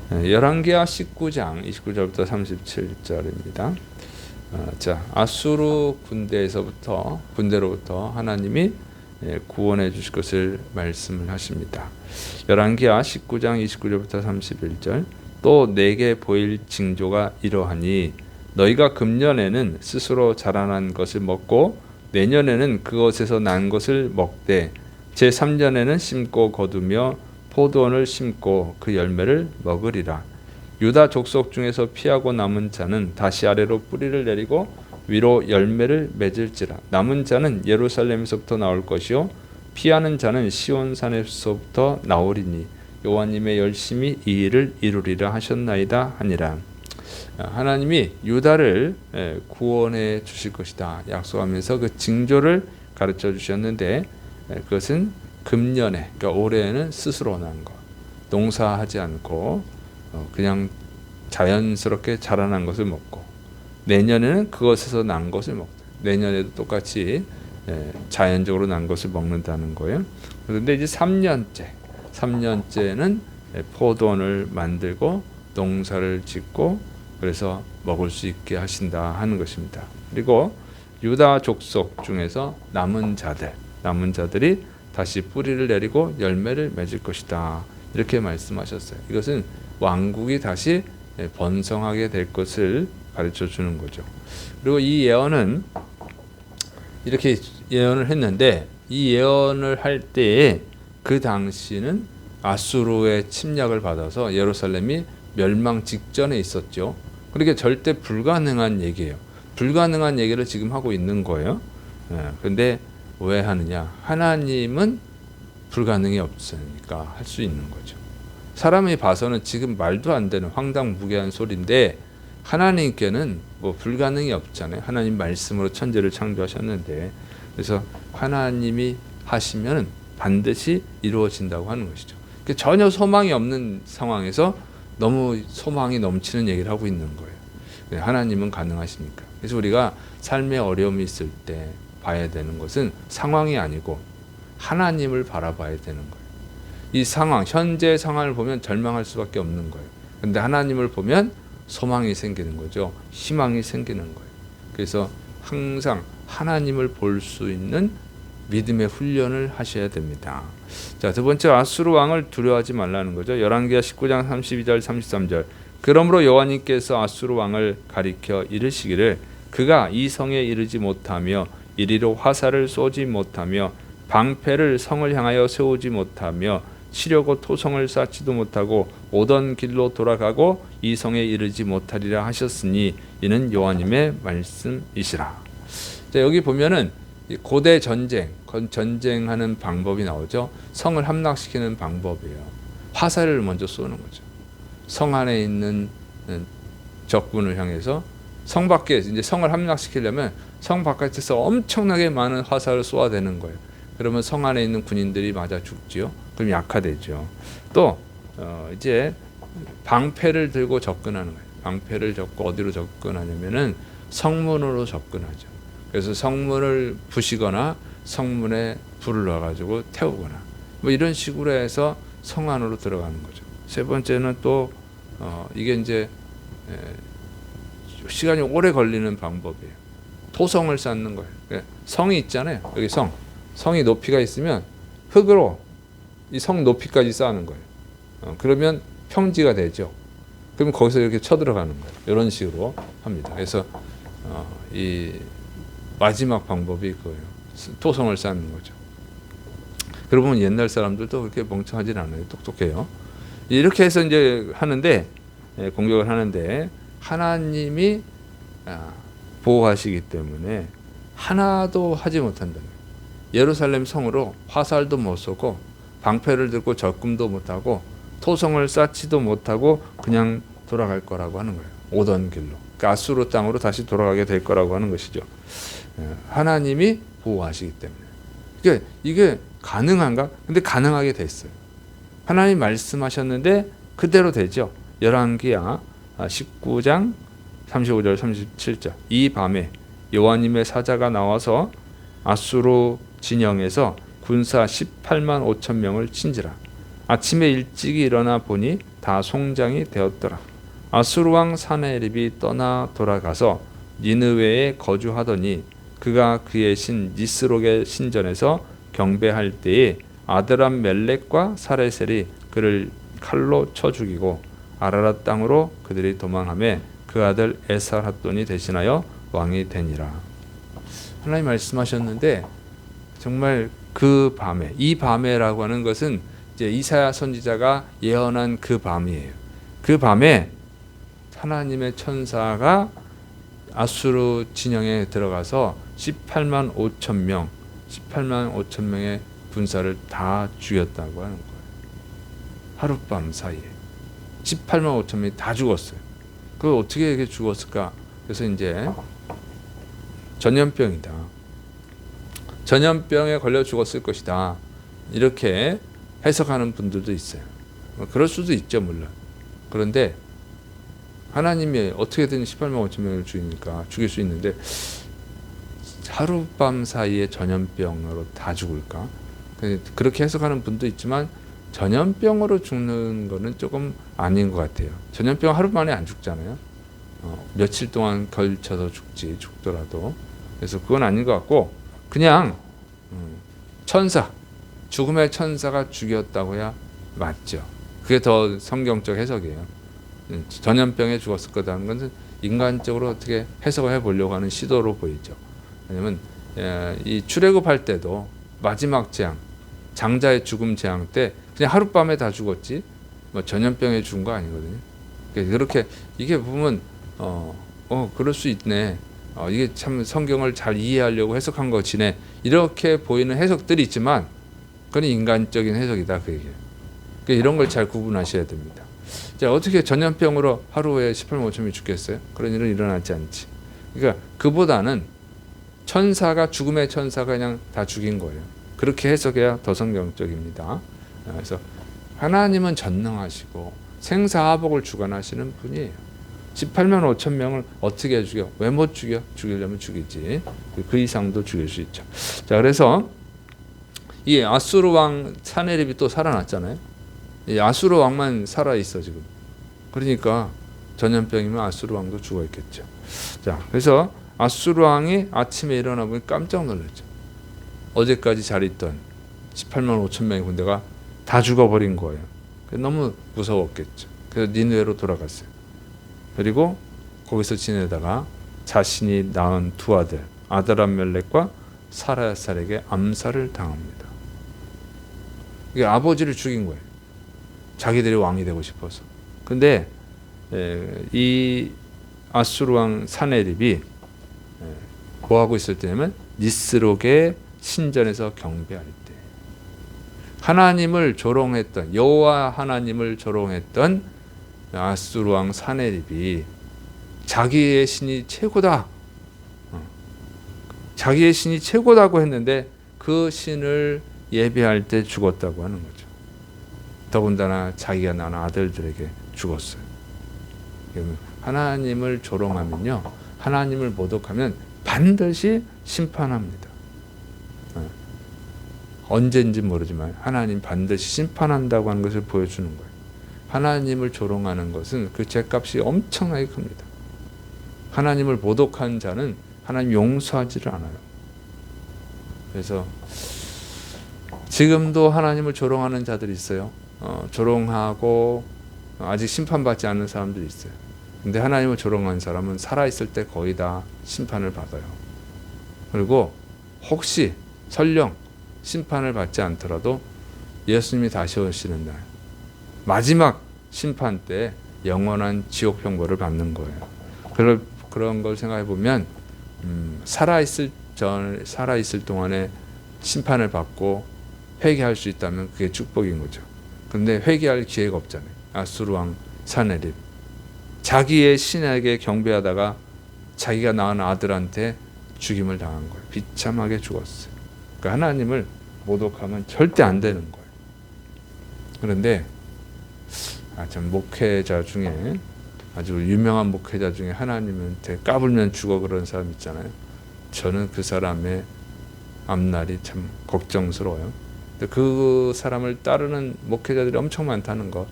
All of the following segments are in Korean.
열왕기하 19장 29절부터 37절입니다. 자, 아수르 군대로부터 하나님이 구원해 주실 것을 말씀을 하십니다. 열왕기하 19장 29절부터 31절. 또 내게 보일 징조가 이러하니 너희가 금년에는 스스로 자라난 것을 먹고 내년에는 그것에서 난 것을 먹되 제3년에는 심고 거두며 포도원을 심고 그 열매를 먹으리라. 유다 족속 중에서 피하고 남은 자는 다시 아래로 뿌리를 내리고 위로 열매를 맺을지라. 남은 자는 예루살렘에서부터 나올 것이요 피하는 자는 시온산에서부터 나오리니 여호와님의 열심히 이 일을 이루리라 하셨나이다 하니라. 하나님이 유다를 구원해 주실 것이다 약속하면서 그 징조를 가르쳐 주셨는데, 그것은 금년에, 그러니까 올해에는 스스로 난 것, 농사하지 않고 그냥 자연스럽게 자라난 것을 먹고, 내년에는 그것에서 난 것을 먹다. 내년에도 똑같이 자연적으로 난 것을 먹는다는 거예요. 그런데 이제 3년째는 포도원을 만들고 농사를 짓고 그래서 먹을 수 있게 하신다 하는 것입니다. 그리고 유다 족속 중에서 남은 자들이 다시 뿌리를 내리고 열매를 맺을 것이다, 이렇게 말씀하셨어요. 이것은 왕국이 다시 번성하게 될 것을 가르쳐 주는 거죠. 그리고 이 예언은 이렇게 예언을 했는데, 이 예언을 할 때에 그 당시는 아수르의 침략을 받아서 예루살렘이 멸망 직전에 있었죠. 그러니까 절대 불가능한 얘기예요. 불가능한 얘기를 지금 하고 있는 거예요. 그런데 왜 하느냐? 하나님은 불가능이 없으니까 할 수 있는 거죠. 사람이 봐서는 지금 말도 안 되는 황당무계한 소리인데, 하나님께는 뭐 불가능이 없잖아요. 하나님 말씀으로 천지를 창조하셨는데, 그래서 하나님이 하시면 반드시 이루어진다고 하는 것이죠. 전혀 소망이 없는 상황에서 너무 소망이 넘치는 얘기를 하고 있는 거예요. 하나님은 가능하십니까? 그래서 우리가 삶의 어려움이 있을 때 봐야 되는 것은 상황이 아니고 하나님을 바라봐야 되는 거예요. 이 상황, 현재 상황을 보면 절망할 수밖에 없는 거예요. 그런데 하나님을 보면 소망이 생기는 거죠. 희망이 생기는 거예요. 그래서 항상 하나님을 볼 수 있는 믿음의 훈련을 하셔야 됩니다. 자, 두 번째, 아수르 왕을 두려워하지 말라는 거죠. 열왕기하 19장 32절 33절. 그러므로 여호와님께서 아수르 왕을 가리켜 이르시기를 그가 이 성에 이르지 못하며 이리로 화살을 쏘지 못하며 방패를 성을 향하여 세우지 못하며 치려고 토성을 쌓지도 못하고 오던 길로 돌아가고 이 성에 이르지 못하리라 하셨으니 이는 여호와님의 말씀이시라. 자, 여기 보면은 고대 전쟁하는 방법이 나오죠. 성을 함락시키는 방법이에요. 화살을 먼저 쏘는 거죠. 성 안에 있는 적군을 향해서 성 밖에, 이제 성을 함락시키려면 성 바깥에서 엄청나게 많은 화살을 쏘아야 되는 거예요. 그러면 성 안에 있는 군인들이 맞아 죽지요. 그럼 약화되죠. 또 이제 방패를 들고 접근하는 거예요. 방패를 접고 어디로 접근하냐면은 성문으로 접근하죠. 그래서 성문을 부시거나 성문에 불을 넣어가지고 태우거나 뭐 이런 식으로 해서 성 안으로 들어가는 거죠. 세 번째는 또 이게 이제 시간이 오래 걸리는 방법이에요. 토성을 쌓는 거예요. 성이 있잖아요. 여기 성이 높이가 있으면 흙으로 이 성 높이까지 쌓는 거예요. 그러면 평지가 되죠. 그럼 거기서 이렇게 쳐들어가는 거예요. 이런 식으로 합니다. 그래서 이 마지막 방법이 그거예요. 토성을 쌓는 거죠. 그러고 보면 옛날 사람들도 그렇게 멍청하진 않아요. 똑똑해요. 이렇게 해서 이제 하는데, 공격을 하는데 하나님이 보호하시기 때문에 하나도 하지 못한다는 거예요. 예루살렘 성으로 화살도 못 쏘고 방패를 들고 적금도 못하고 토성을 쌓지도 못하고 그냥 돌아갈 거라고 하는 거예요. 오던 길로. 그러니까 아수르 땅으로 다시 돌아가게 될 거라고 하는 것이죠. 하나님이 보호하시기 때문에. 그러니까 이게 가능한가? 근데 가능하게 됐어요. 하나님 말씀하셨는데 그대로 되죠. 열왕기하 19장 35절 37절. 이 밤에 여호와님의 사자가 나와서 아수르 진영에서 군사 18만 5천 명을 친지라. 아침에 일찍 일어나 보니 다 송장이 되었더라. 아수르 왕 사네립이 떠나 돌아가서 니느웨에 거주하더니 그가 그의 신 니스록의 신전에서 경배할 때에 아드람 멜렉과 사레셀이 그를 칼로 쳐 죽이고 아라랏 땅으로 그들이 도망하며 그 아들 에살핫돈이 대신하여 왕이 되니라. 하나님 말씀하셨는데 정말 그 밤에, 이 밤에라고 하는 것은 이제 이사야 선지자가 예언한 그 밤이에요. 그 밤에 하나님의 천사가 아수르 진영에 들어가서 18만 5천 명의 군사를 다 죽였다고 하는 거예요. 하룻밤 사이에 18만 5천 명이 다 죽었어요. 그 어떻게 이렇게 죽었을까? 그래서 이제 전염병이다. 전염병에 걸려 죽었을 것이다. 이렇게 해석하는 분들도 있어요. 그럴 수도 있죠, 물론. 그런데 하나님이 어떻게든 18만 5천 명을 죽일 수 있는데 하룻밤 사이에 전염병으로 다 죽을까? 그렇게 해석하는 분도 있지만 전염병으로 죽는 거는 조금 아닌 것 같아요. 전염병 하루 만에 안 죽잖아요. 며칠 동안 걸쳐서 죽더라도. 그래서 그건 아닌 것 같고 그냥 천사, 죽음의 천사가 죽였다고 해야 맞죠. 그게 더 성경적 해석이에요. 전염병에 죽었을 거다는 것은 인간적으로 어떻게 해석을 해보려고 하는 시도로 보이죠. 왜냐하면 이 출애굽할 때도 마지막 재앙, 장자의 죽음 재앙 때 그냥 하룻밤에 다 죽었지 뭐 전염병에 죽은 거 아니거든요. 그렇게 이게 보면 그럴 수 있네. 이게 참 성경을 잘 이해하려고 해석한 것이네. 이렇게 보이는 해석들이 있지만 그건 인간적인 해석이다 그 얘기예요. 그러니까 이런 걸 잘 구분하셔야 됩니다. 자, 어떻게 전염병으로 하루에 18만 5천 명이 죽겠어요? 그런 일은 일어나지 않지. 그러니까 그보다는 천사가 죽음의 천사가 그냥 다 죽인 거예요. 그렇게 해석해야 더 성경적입니다. 그래서 하나님은 전능하시고 생사화복을 주관하시는 분이에요. 18만 5천 명을 어떻게 죽여? 왜 못 죽여? 죽이려면 죽이지. 그 이상도 죽일 수 있죠. 자, 그래서 이 아수르 왕 사네립이 또 살아났잖아요. 이 아수르 왕만 살아 있어 지금. 그러니까 전염병이면 아수르 왕도 죽어 있겠죠. 자, 그래서 아수르 왕이 아침에 일어나 보니 깜짝 놀랐죠. 어제까지 잘 있던 18만 5천 명의 군대가 다 죽어버린 거예요. 너무 무서웠겠죠. 그래서 니느웨로 돌아갔어요. 그리고 거기서 지내다가 자신이 낳은 두 아들 아드람멜렉과 사라야살에게 암살을 당합니다. 이게 아버지를 죽인 거예요. 자기들이 왕이 되고 싶어서. 근데 이 아수르 왕 사네립이 뭐 하고 있을 때냐면 니스록의 신전에서 경배할 때 하나님을 조롱했던 여호와 하나님을 조롱했던 아수르 왕 사네립이 자기의 신이 최고다. 자기의 신이 최고다고 했는데 그 신을 예배할 때 죽었다고 하는 거죠. 더군다나 자기가 낳은 아들들에게 죽었어요. 하나님을 조롱하면요, 하나님을 모독하면 반드시 심판합니다. 언제인지 모르지만 하나님 반드시 심판한다고 하는 것을 보여주는 거예요. 하나님을 조롱하는 것은 그 죄값이 엄청나게 큽니다. 하나님을 모독한 자는 하나님 용서하지를 않아요. 그래서 지금도 하나님을 조롱하는 자들이 있어요. 조롱하고 아직 심판받지 않는 사람들이 있어요. 근데 하나님을 조롱한 사람은 살아있을 때 거의 다 심판을 받아요. 그리고 혹시 설령 심판을 받지 않더라도 예수님이 다시 오시는 날 마지막 심판 때 영원한 지옥 형벌을 받는 거예요. 그런 걸 생각해 보면 살아있을 동안에 심판을 받고 회개할 수 있다면 그게 축복인 거죠. 그런데 회개할 기회가 없잖아요. 아수르 왕 사네립 자기의 신에게 경배하다가 자기가 낳은 아들한테 죽임을 당한 거예요. 비참하게 죽었어요. 그러니까 하나님을 모독하면 절대 안 되는 거예요. 그런데 참 목회자 중에 아주 유명한 목회자 중에 하나님한테 까불면 죽어 그런 사람 있잖아요. 저는 그 사람의 앞날이 참 걱정스러워요. 그 사람을 따르는 목회자들이 엄청 많다는 거.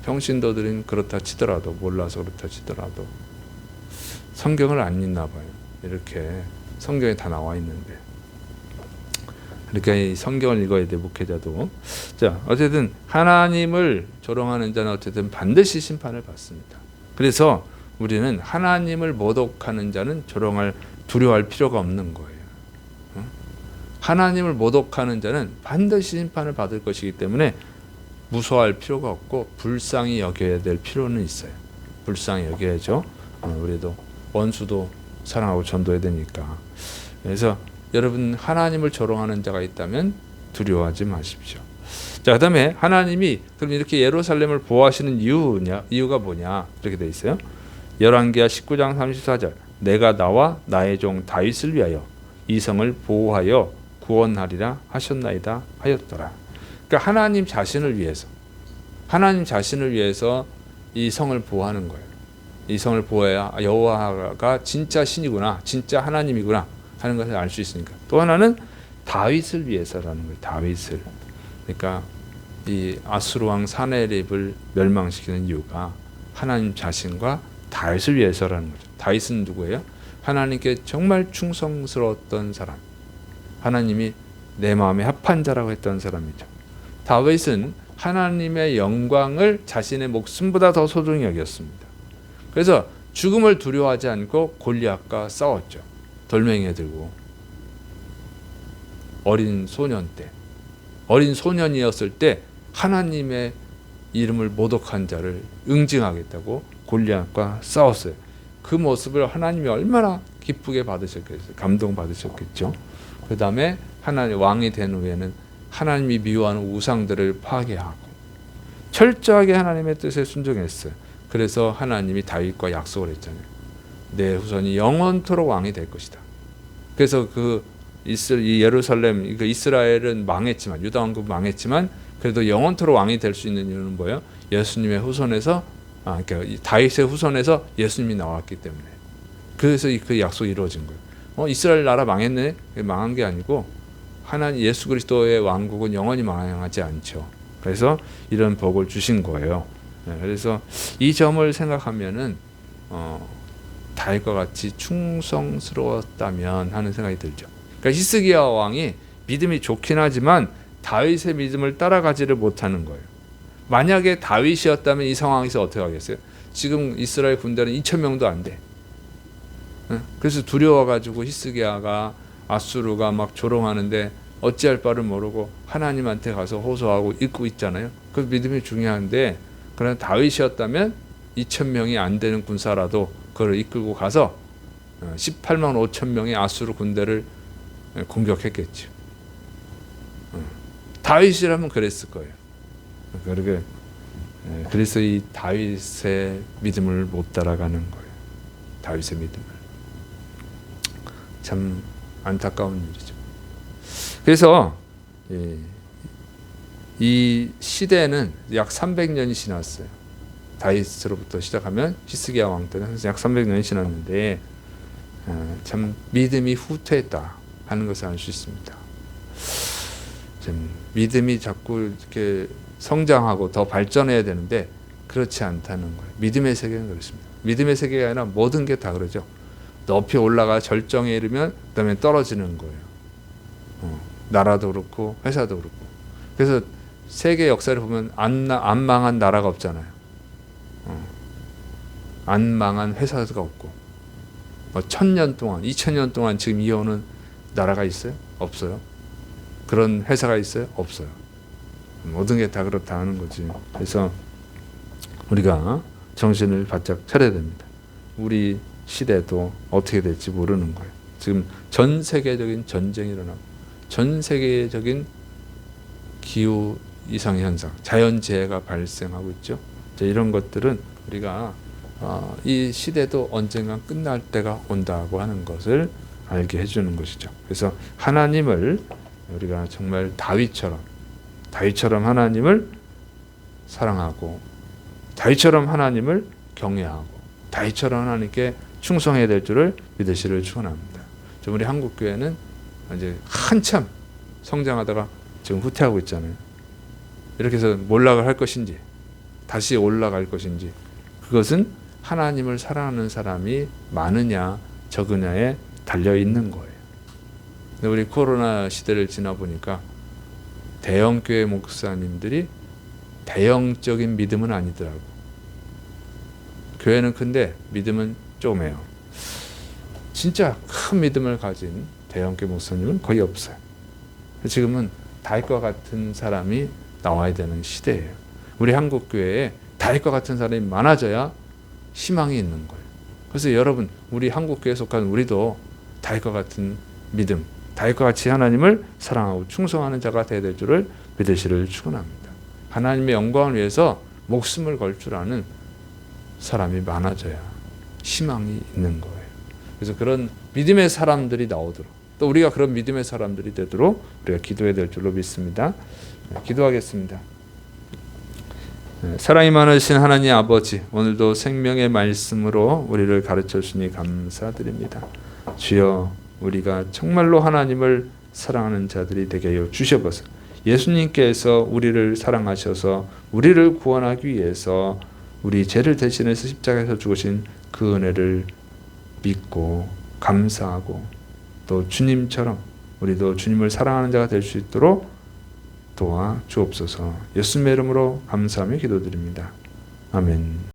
평신도들은 그렇다 치더라도, 몰라서 그렇다 치더라도 성경을 안 읽나 봐요. 이렇게 성경에 다 나와 있는데. 그러니까 이 성경을 읽어야 돼, 목회자도. 자, 어쨌든 하나님을 조롱하는 자는 어쨌든 반드시 심판을 받습니다. 그래서 우리는 하나님을 모독하는 자는 두려워할 필요가 없는 거예요. 하나님을 모독하는 자는 반드시 심판을 받을 것이기 때문에 무서워할 필요가 없고 불쌍히 여겨야 될 필요는 있어요. 불쌍히 여겨야죠. 우리도 원수도 사랑하고 전도해야 되니까. 그래서 여러분, 하나님을 조롱하는 자가 있다면 두려워하지 마십시오. 자, 그 다음에 하나님이 그럼 이렇게 예루살렘을 보호하시는 이유가 뭐냐, 이렇게 돼 있어요. 열왕기하 19장 34절, 내가 나와 나의 종 다윗을 위하여 이 성을 보호하여 구원하리라 하셨나이다 하였더라. 그러니까 하나님 자신을 위해서 이 성을 보호하는 거예요. 이 성을 보호해야 여호와가 진짜 신이구나, 진짜 하나님이구나 하는 것을 알 수 있으니까. 또 하나는 다윗을 위해서라는 거예요. 다윗을. 그러니까 이 아수르 왕 사네립을 멸망시키는 이유가 하나님 자신과 다윗을 위해서라는 거죠. 다윗은 누구예요? 하나님께 정말 충성스러웠던 사람. 하나님이 내 마음에 합한 자라고 했던 사람이죠. 다윗은 하나님의 영광을 자신의 목숨보다 더 소중히 여겼습니다. 그래서 죽음을 두려워하지 않고 골리앗과 싸웠죠. 돌멩이 들고. 어린 소년이었을 때 하나님의 이름을 모독한 자를 응징하겠다고 골리앗과 싸웠어요. 그 모습을 하나님이 얼마나 기쁘게 받으셨겠어요. 감동받으셨겠죠. 그 다음에 하나님 왕이 된 후에는 하나님이 미워하는 우상들을 파괴하고 철저하게 하나님의 뜻에 순종했어요. 그래서 하나님이 다윗과 약속을 했잖아요. 내 후손이 영원토록 왕이 될 것이다. 그래서 이 예루살렘, 이스라엘은 망했지만, 유다 왕국은 망했지만 그래도 영원토록 왕이 될 수 있는 이유는 뭐예요? 예수님의 후손에서, 그러니까 다윗의 후손에서 예수님이 나왔기 때문에. 그래서 그 약속이 이루어진 거예요. 이스라엘 나라 망했네? 망한 게 아니고 하나님 예수 그리스도의 왕국은 영원히 망하지 않죠. 그래서 이런 복을 주신 거예요. 그래서 이 점을 생각하면은 다윗과 같이 충성스러웠다면 하는 생각이 들죠. 그러니까 히스기야 왕이 믿음이 좋긴 하지만 다윗의 믿음을 따라가지를 못하는 거예요. 만약에 다윗이었다면 이 상황에서 어떻게 하겠어요? 지금 이스라엘 군대는 2,000명도 안 돼. 그래서 두려워가지고 히스기야가 아수르가 막 조롱하는데 어찌할 바를 모르고 하나님한테 가서 호소하고 읽고 있잖아요. 그 믿음이 중요한데, 그러나 다윗이었다면 2,000명이 안 되는 군사라도 그걸 이끌고 가서 18만 5천 명의 아수르 군대를 공격했겠죠. 다윗이라면 그랬을 거예요. 그래서 이 다윗의 믿음을 못 따라가는 거예요. 다윗의 믿음을. 참 안타까운 일이죠. 그래서 이 시대는 약 300년이 지났어요. 다윗으로부터 시작하면 히스기야 왕 때는 약 300년이 지났는데 참 믿음이 후퇴했다 하는 것을 알 수 있습니다. 참 믿음이 자꾸 이렇게 성장하고 더 발전해야 되는데 그렇지 않다는 거예요. 믿음의 세계는 그렇습니다. 믿음의 세계가 아니라 모든 게 다 그러죠. 높이 올라가 절정에 이르면 그다음에 떨어지는 거예요. 나라도 그렇고 회사도 그렇고. 그래서 세계 역사를 보면 안 망한 나라가 없잖아요. 안 망한 회사가 없고, 1,000년 동안, 2,000년 동안 지금 이어오는 나라가 있어요? 없어요. 그런 회사가 있어요? 없어요. 모든 게 다 그렇다 하는 거지. 그래서 우리가 정신을 바짝 차려야 됩니다. 우리 시대도 어떻게 될지 모르는 거예요. 지금 전 세계적인 전쟁이 일어나고, 전 세계적인 기후 이상 현상, 자연재해가 발생하고 있죠. 이런 것들은 우리가 이 시대도 언젠가 끝날 때가 온다고 하는 것을 알게 해주는 것이죠. 그래서 하나님을 우리가 정말 다윗처럼 하나님을 사랑하고, 다윗처럼 하나님을 경외하고, 다윗처럼 하나님께 충성해야 될 줄을 믿으시를 축원합니다. 우리 한국교회는 이제 한참 성장하다가 지금 후퇴하고 있잖아요. 이렇게 해서 몰락을 할 것인지 다시 올라갈 것인지, 그것은 하나님을 사랑하는 사람이 많으냐 적으냐에 달려 있는 거예요. 근데 우리 코로나 시대를 지나 보니까 대형교회 목사님들이 대형적인 믿음은 아니더라고. 교회는 큰데 믿음은 조그매요. 진짜 큰 믿음을 가진 대형교회 목사님은 거의 없어요. 지금은 다윗과 같은 사람이 나와야 되는 시대예요. 우리 한국교회에 다윗과 같은 사람이 많아져야 희망이 있는 거예요. 그래서 여러분, 우리 한국교회에 속한 우리도 다윗과 같은 믿음, 다윗과 같이 하나님을 사랑하고 충성하는 자가 되어야 될 줄을 믿으시를 축원합니다. 하나님의 영광을 위해서 목숨을 걸 줄 아는 사람이 많아져야 희망이 있는 거예요. 그래서 그런 믿음의 사람들이 나오도록, 또 우리가 그런 믿음의 사람들이 되도록 우리가 기도해야 될 줄로 믿습니다. 기도하겠습니다. 사랑이 많으신 하나님 아버지, 오늘도 생명의 말씀으로 우리를 가르쳐 주시니 감사드립니다. 주여, 우리가 정말로 하나님을 사랑하는 자들이 되게 하여 주셔서 예수님께서 우리를 사랑하셔서 우리를 구원하기 위해서 우리 죄를 대신해서 십자가에서 죽으신 그 은혜를 믿고 감사하고, 또 주님처럼 우리도 주님을 사랑하는 자가 될 수 있도록 도와 주옵소서. 예수님의 이름으로 감사하며 기도드립니다. 아멘.